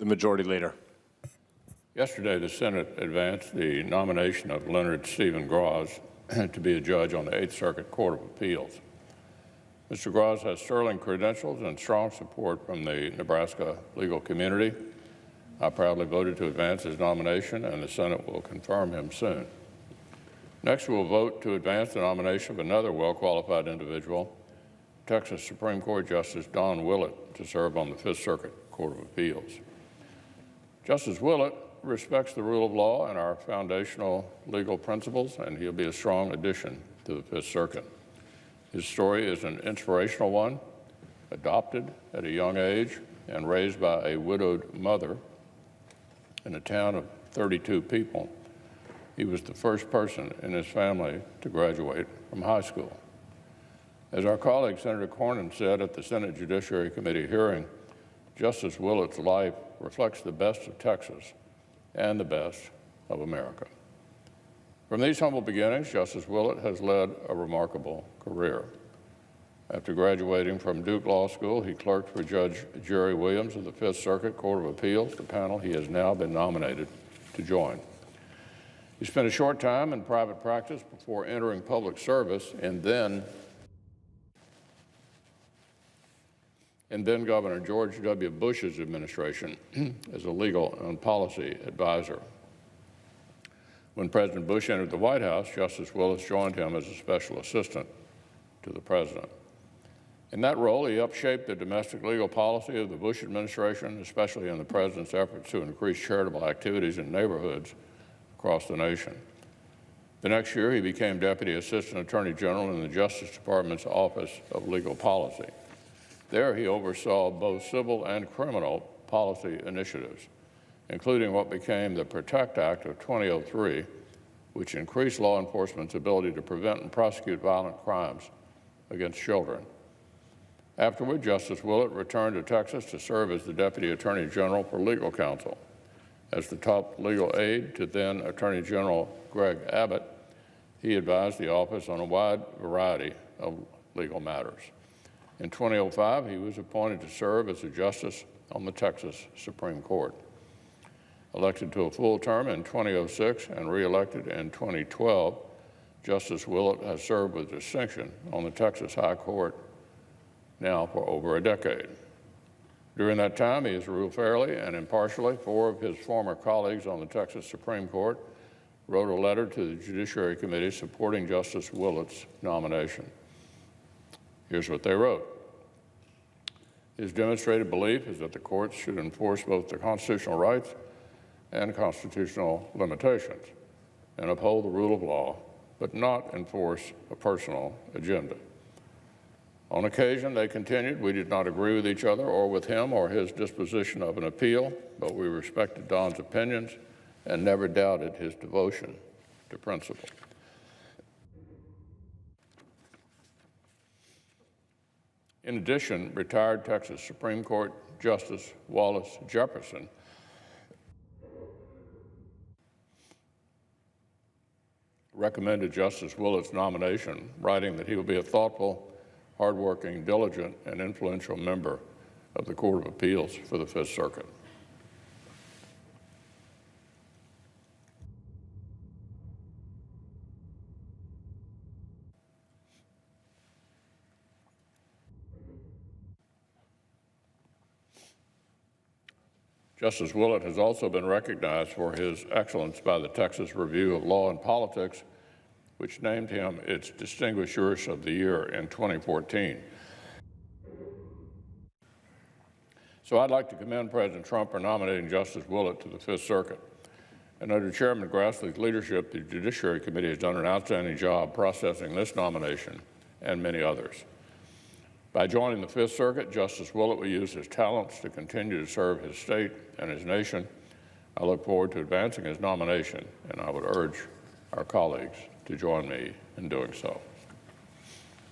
The Majority Leader. Yesterday, the Senate advanced the nomination of Leonard Stephen Grosz to be a judge on the 8th Circuit Court of Appeals. Mr. Grosz has sterling credentials and strong support from the Nebraska legal community. I proudly voted to advance his nomination, and the Senate will confirm him soon. Next, we will vote to advance the nomination of another well-qualified individual, Texas Supreme Court Justice Don Willet, to serve on the 5th Circuit Court of Appeals. Justice Willet respects the rule of law and our foundational legal principles, and he'll be a strong addition to the 5th Circuit. His story is an inspirational one. Adopted at a young age and raised by a widowed mother in a town of 32 people, he was the first person in his family to graduate from high school. As our colleague Senator Cornyn said at the Senate Judiciary Committee hearing, Justice Willet's life reflects the best of Texas and the best of America. From these humble beginnings, Justice Willet has led a remarkable career. After graduating from Duke Law School, he clerked for Judge Jerry Williams of the 5th Circuit Court of Appeals, the panel he has now been nominated to join. He spent a short time in private practice before entering public service and then Governor George W. Bush's administration as a legal and policy advisor. When President Bush entered the White House, Justice Willet joined him as a special assistant to the president. In that role, he upshaped the domestic legal policy of the Bush administration, especially in the president's efforts to increase charitable activities in neighborhoods across the nation. The next year, he became Deputy Assistant Attorney General in the Justice Department's Office of Legal Policy. There, he oversaw both civil and criminal policy initiatives, including what became the PROTECT Act of 2003, which increased law enforcement's ability to prevent and prosecute violent crimes against children. Afterward, Justice Willet returned to Texas to serve as the Deputy Attorney General for Legal Counsel. As the top legal aide to then Attorney General Greg Abbott, he advised the office on a wide variety of legal matters. In 2005, he was appointed to serve as a justice on the Texas Supreme Court. Elected to a full term in 2006 and re-elected in 2012, Justice Willet has served with distinction on the Texas High Court now for over a decade. During that time, he has ruled fairly and impartially. 4 of his former colleagues on the Texas Supreme Court wrote a letter to the Judiciary Committee supporting Justice Willet's nomination. Here's what they wrote. His demonstrated belief is that the courts should enforce both the constitutional rights and constitutional limitations and uphold the rule of law, but not enforce a personal agenda. On occasion, they continued, we did not agree with each other or with him or his disposition of an appeal, but we respected Don's opinions and never doubted his devotion to principle. In addition, retired Texas Supreme Court Justice Wallace Jefferson recommended Justice Willet's nomination, writing that he will be a thoughtful, hardworking, diligent, and influential member of the Court of Appeals for the 5th Circuit. Justice Willet has also been recognized for his excellence by the Texas Review of Law and Politics, which named him its Distinguished Jurist of the Year in 2014. So I'd like to commend President Trump for nominating Justice Willet to the 5th Circuit. And under Chairman Grassley's leadership, the Judiciary Committee has done an outstanding job processing this nomination and many others. By joining the 5th Circuit, Justice Willet will use his talents to continue to serve his state and his nation. I look forward to advancing his nomination, and I would urge our colleagues to join me in doing so.